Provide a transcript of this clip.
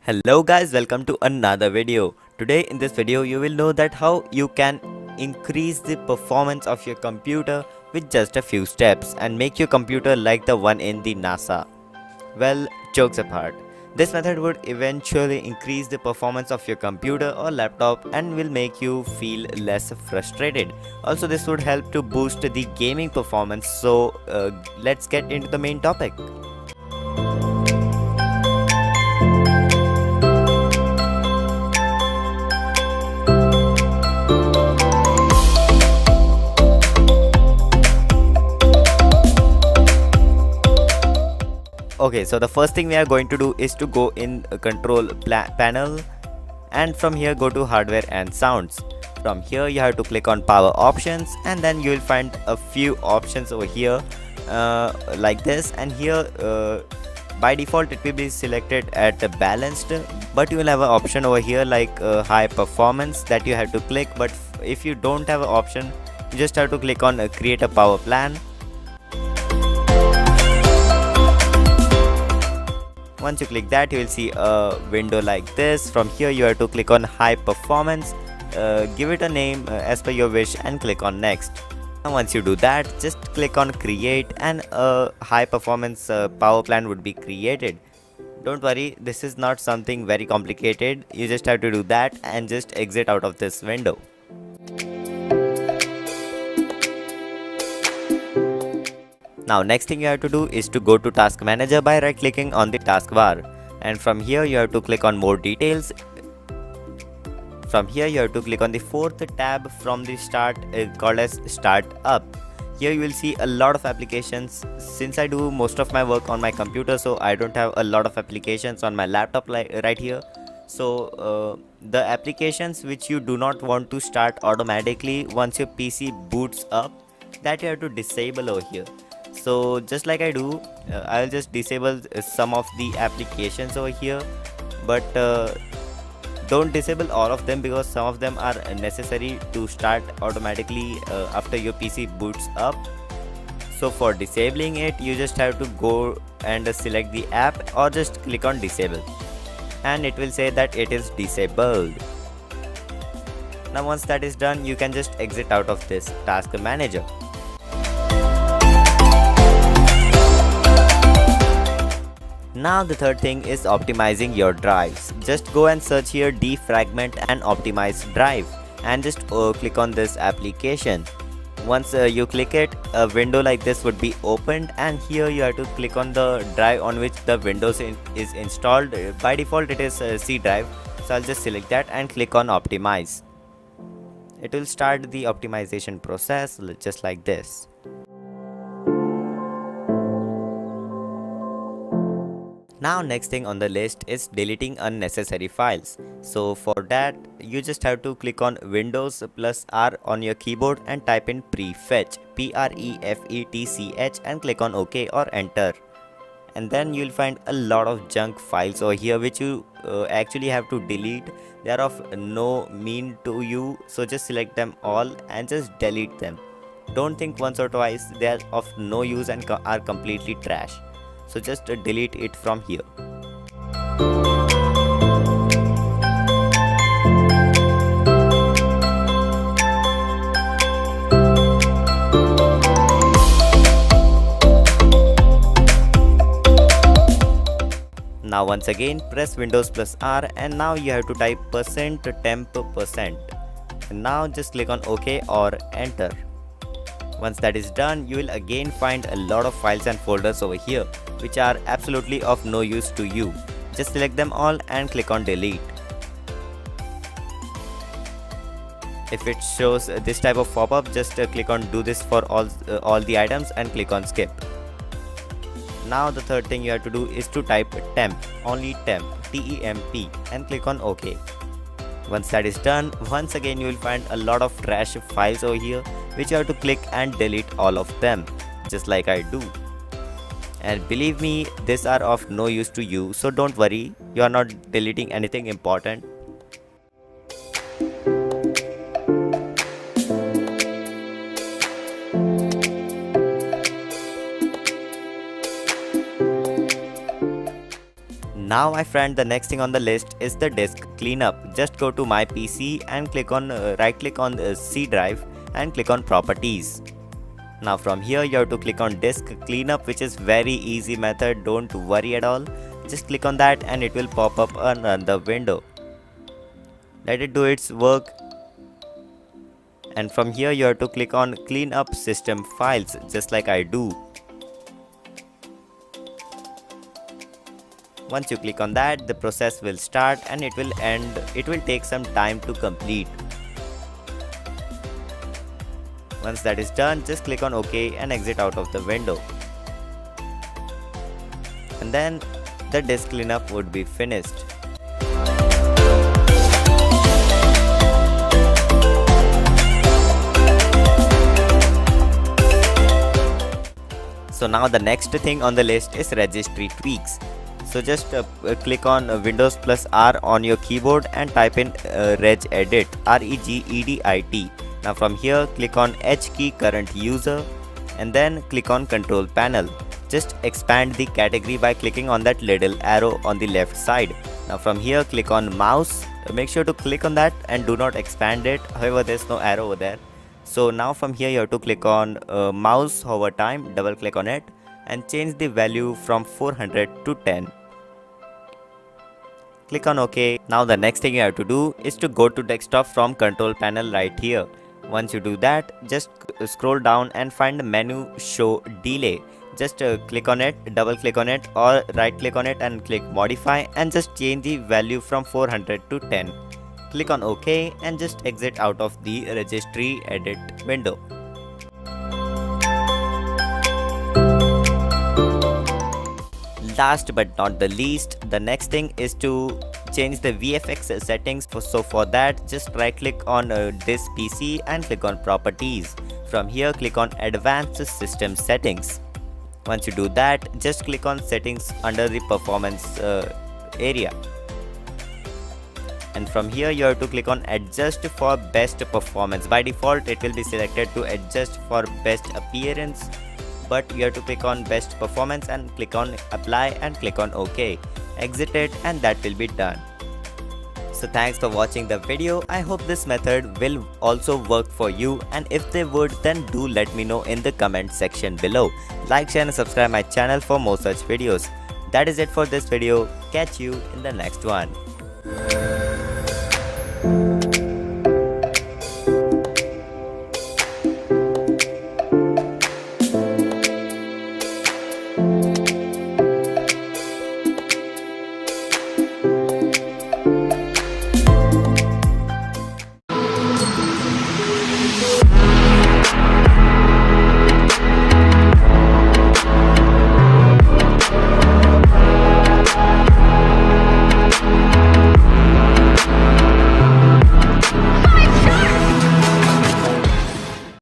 Hello guys, welcome to another video. Today in this video you will know that how you can increase the performance of your computer with just a few steps and make your computer like the one in the NASA. Well, jokes apart. This method would eventually increase the performance of your computer or laptop and will make you feel less frustrated. Also, this would help to boost the gaming performance. So, let's get into the main topic. Okay, so the first thing we are going to do is to go in control panel, and from here go to hardware and sounds. From here you have to click on power options, and then you will find a few options over here like this, and here by default it will be selected at balanced, but you will have an option over here like high performance that you have to click. But if you don't have an option, you just have to click on create a power plan. Once you click that, you will see a window like this. From here you have to click on high performance, give it a name as per your wish, and click on next. And once you do that, just click on create, and a high performance power plan would be created. Don't worry, this is not something very complicated. You just have to do that and just exit out of this window. Now next thing you have to do is to go to task manager by right clicking on the taskbar, and from here you have to click on more details. From here you have to click on the fourth tab from the start called as start up. Here you will see a lot of applications. Since I do most of my work on my computer, so I don't have a lot of applications on my laptop right here. So the applications which you do not want to start automatically once your PC boots up, that you have to disable over here. So just like I do, I'll just disable some of the applications over here, but don't disable all of them because some of them are necessary to start automatically after your PC boots up. So for disabling it, you just have to go and select the app or just click on disable, and it will say that it is disabled. Now once that is done, you can just exit out of this task manager. Now the third thing is optimizing your drives. Just go and search here defragment and optimize drive, and just click on this application. Once you click it, a window like this would be opened, and here you have to click on the drive on which the Windows is installed. By default it is C drive, so I'll just select that and click on optimize. It will start the optimization process just like this. Now next thing on the list is deleting unnecessary files. So for that you just have to click on Windows plus R on your keyboard and type in prefetch, prefetch, and click on OK or enter. And then you'll find a lot of junk files over here which you actually have to delete. They are of no mean to you, so just select them all and just delete them. Don't think once or twice, they are of no use and are completely trash. So just delete it from here. Now once again press Windows plus R, and now you have to type %temp%, and now just click on OK or enter. Once that is done, you will again find a lot of files and folders over here which are absolutely of no use to you. Just select them all and click on delete. If it shows this type of pop-up, just click on do this for all the items and click on skip. Now the third thing you have to do is to type temp, only temp, T-E-M-P, and click on OK. Once that is done, once again you will find a lot of trash files over here which you have to click and delete all of them, just like I do. And believe me, these are of no use to you, so don't worry, you are not deleting anything important. Now my friend, the next thing on the list is the disk cleanup. Just go to my PC and click on right click on the C drive and click on properties. Now from here you have to click on disk cleanup, which is very easy method, don't worry at all. Just click on that and it will pop up another window. Let it do its work. And from here you have to click on clean up system files, just like I do. Once you click on that, the process will start and it will end. It will take some time to complete. Once that is done, just click on OK and exit out of the window. And then the disk cleanup would be finished. So now the next thing on the list is registry tweaks. So just click on Windows plus R on your keyboard and type in regedit, regedit. Now from here click on H key current user and then click on control panel. Just expand the category by clicking on that little arrow on the left side. Now from here click on mouse, make sure to click on that and do not expand it, however there's no arrow over there. So now from here you have to click on mouse hover time, double click on it and change the value from 400 to 10. Click on OK. Now the next thing you have to do is to go to desktop from control panel right here. Once you do that, just scroll down and find the menu show delay. Just click on it, double click on it or right click on it and click modify and just change the value from 400 to 10. Click on OK and just exit out of the registry edit window. Last but not the least, the next thing is to change the VFX settings. So for that, just right click on this PC and click on properties. From here click on advanced system settings. Once you do that, just click on settings under the performance area. And from here you have to click on adjust for best performance. By default it will be selected to adjust for best appearance, but you have to click on best performance and click on apply and click on OK. Exit it and that will be done. So thanks for watching the video. I hope this method will also work for you, and if they would, then do let me know in the comment section below. Like, share and subscribe my channel for more such videos. That is it for this video. Catch you in the next one.